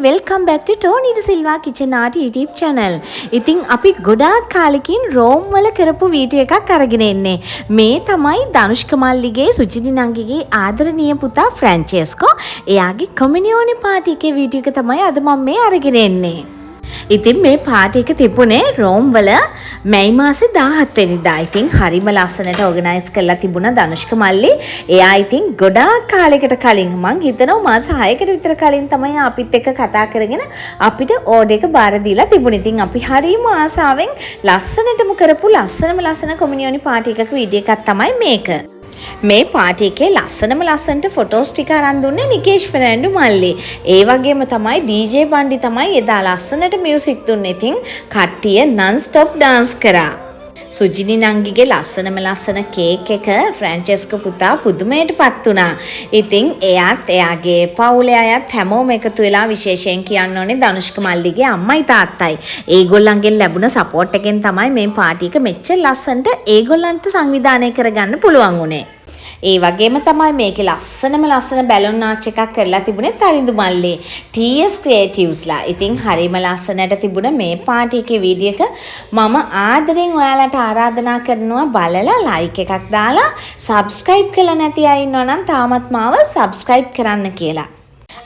welcome back to Tony De Silva Kitchen Art YouTube channel. ඉතින් අපි ගොඩාක් කාලෙකින් රෝම් වල කරපු වීඩියෝ එකක් අරගෙන එන්නේ. මේ තමයි ධනුෂ්ක මල්ලිගේ සුචිනි නංගිගේ ආදරණීය පුතා ෆ්‍රැන්චෙස්කෝ. එයාගේ කොමියුනිටි පාටි එකේ වීඩියෝ එක තමයි අද මම මේ අරගෙන එන්නේ. ඉතින් මේ පාටි එක තිබුණේ රෝම් වල මැයි මාසේ 17 වෙනිදා. ඉතින් හරිම ලස්සනට ඕගනයිස් කරලා තිබුණා ධනුෂ්ක මල්ලි. එයා ඉතින් ගොඩාක් කාලයකට කලින් මං හිතනවා මාස 6කට විතර කලින් තමයි අපිත් එක්ක කතා කරගෙන අපිට ඕඩර් එක බාර දීලා තිබුණේ. ඉතින් අපි හරිම ආසාවෙන් ලස්සනටම කරපු ලස්සන කොමියුනිටි පාටි එකක වීඩියෝ එකක් තමයි මේක. මේ පාටි එකේ ලස්සනට ෆොටෝස් ටික අරන් දුන්නේ නිකේෂ් ෆර්නැන්ඩෝ මල්ලි. ඒ වගේම තමයි DJ බණ්ඩි තමයි එදා ලස්සනට මියුසික් දුන්නේ. ඉතින් කට්ටිය non stop dance කරා. සුජිනි නංගිගේ ලස්සන කේක් එක ෆ්‍රැන්චෙස්කෝ පුතා පුදුමයටපත් වුණා. ඉතින් එයාත් එයාගේ පවුලේ අයත් හැමෝම එකතු වෙලා විශේෂයෙන් කියන්න ඕනේ ධනුෂ්ක මල්ලිගේ අම්මයි තාත්තයි. ඒගොල්ලන්ගෙන් ලැබුණ සපෝට් එකෙන් තමයි මේ පාටි එක මෙච්චර ලස්සනට ඒගොල්ලන්ට සංවිධානය කරගන්න පුළුවන් වුණේ. ඒ වගේම තමයි මේකේ ලස්සන බැලුන් ආච් එකක් කරලා තිබුණේ තරිඳු මල්ලි TS Creatives-ලා. ඉතින් හරිම ලස්සනට තිබුණ මේ පාටි එකේ වීඩියෝ එක මම ආදරෙන් ඔයාලට ආරාධනා කරනවා බලලා ලයික් එකක් දාලා subscribe කරලා නැති අය ඉන්නවා නම් තාමත් මාව subscribe කරන්න කියලා.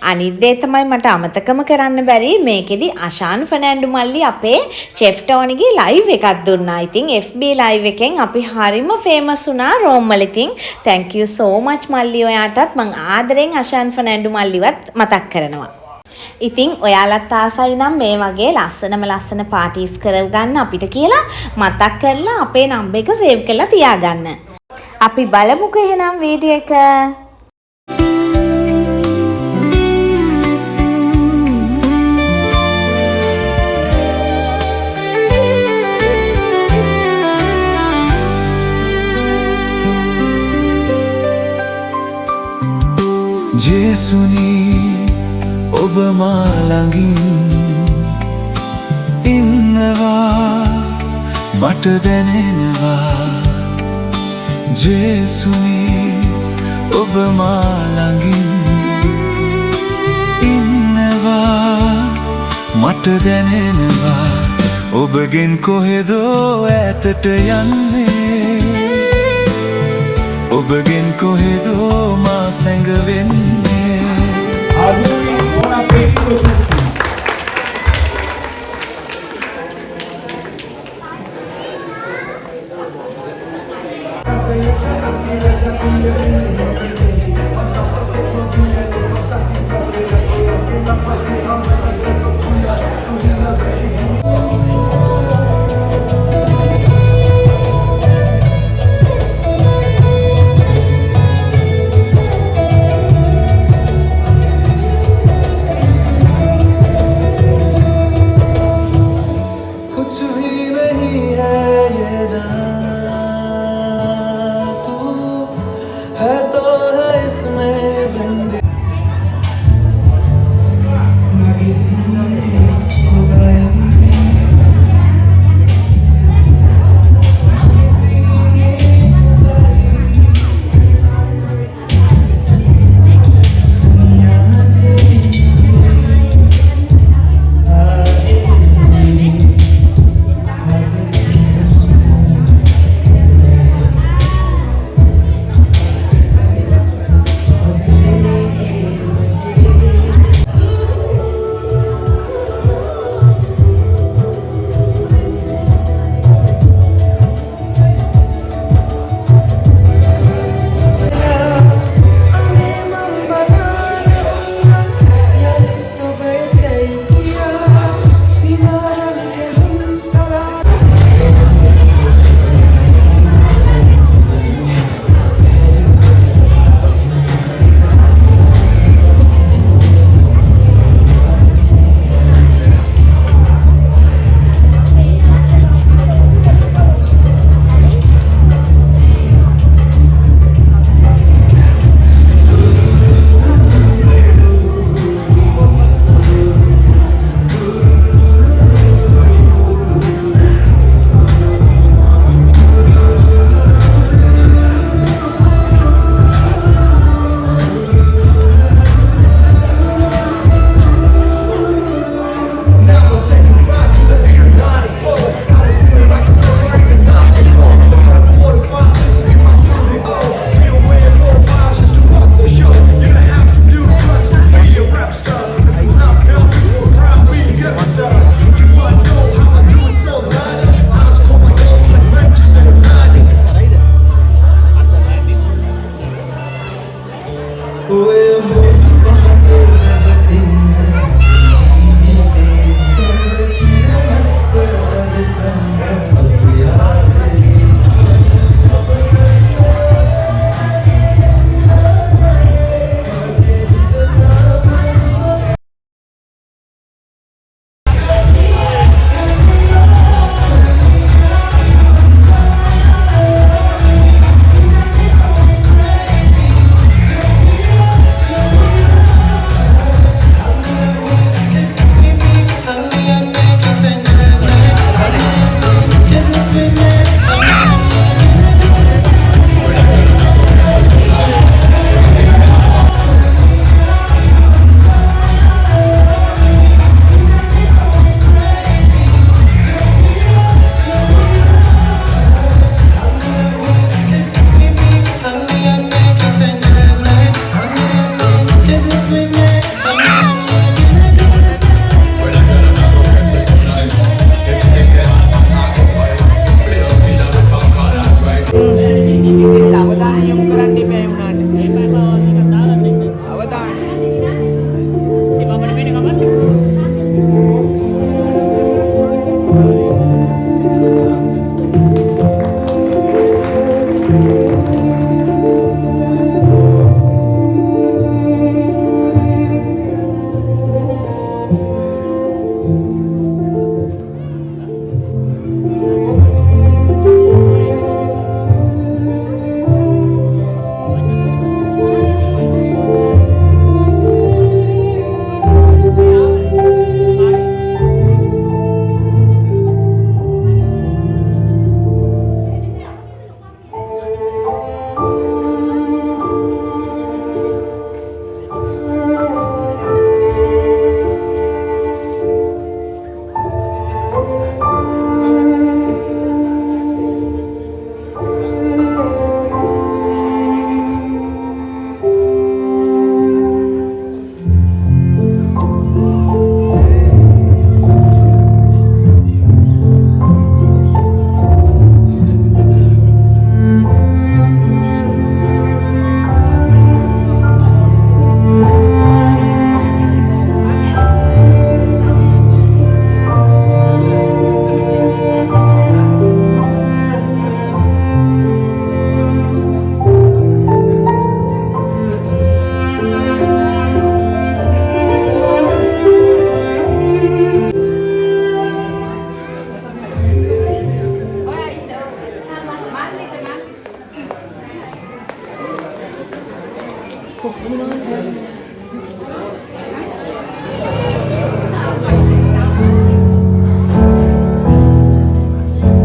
අනිත් දේ තමයි මට අමතකම කරන්න බැරි මේකෙදි අෂාන් ෆර්නැන්ඩෝ මල්ලි අපේ චෙෆ් ටෝනිගේ ලයිව් එකක් දුන්නා. ඉතින් FB ලයිව් එකෙන් අපි හරිම ෆේමස් වුණා රෝම් වල. ඉතින් thank you so much මල්ලි ඔයාටත් මං ආදරෙන් අෂාන් ෆර්නැන්ඩෝ මල්ලිවත් මතක් කරනවා. ඉතින් ඔයාලත් ආසයි නම් මේ වගේ ලස්සන පාටිස් කරගන්න අපිට කියලා මතක් කරලා අපේ නම්බර් එක සේව් කරලා තියාගන්න. අපි බලමුකෝ එහෙනම් වීඩියෝ එක. ජේසුනි ඔබ මා ළඟින් ඉන්නවා මට දැනෙනවා. ජේසුනි ඔබ මා ළඟින් ඉන්නවා මට දැනෙනවා. ඔබගෙන් කොහෙදෝ ඈතට යන්නේ ඔබගෙන් කොහෙදෝ මා සැඟවෙන්නේ.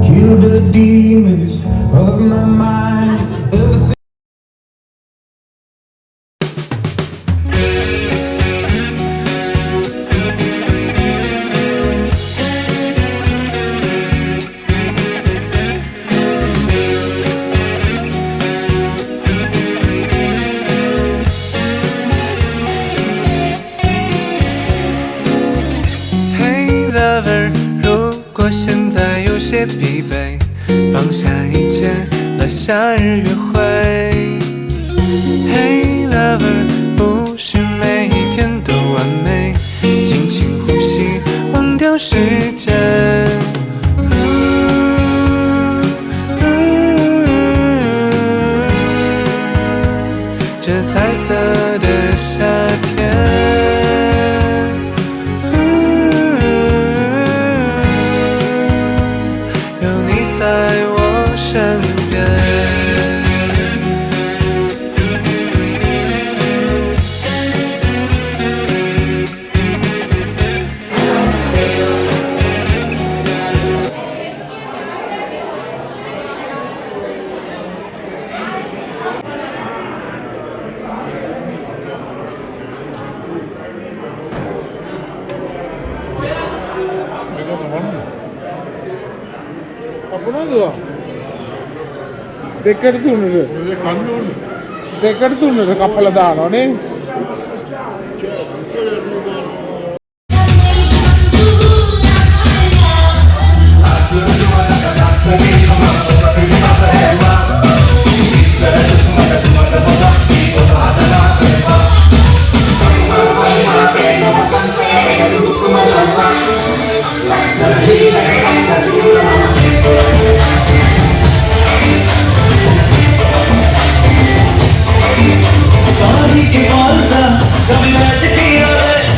Kill the demons of my mind. Ever since Hey lover，如果现在有些疲惫，放下一切，来夏日约会。Hey lover，不是每一天都完美，尽情呼吸，忘掉时间。这彩色的夏天。在我身边。දෙකටතුන්නට දෙකටතුන්නට කප්පල දානනේ Sorry, que falsa, कभी मैच किया है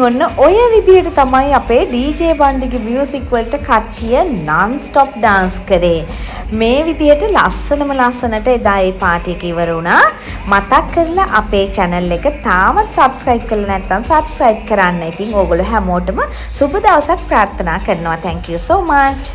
ඔන්න ඔය විදිහට තමයි අපේ DJ බණ්ඩිගේ මියුසික් වලට කට්ටිය non stop dance කරේ. මේ විදිහට ලස්සනට එදා ඒ පාටි එක ඉවර වුණා. මතක් කරලා අපේ channel එක තාමත් subscribe කරලා නැත්නම් subscribe කරන්න. ඉතින් ඕගොල්ලෝ හැමෝටම සුබ දවසක් ප්‍රාර්ථනා කරනවා. Thank you so much.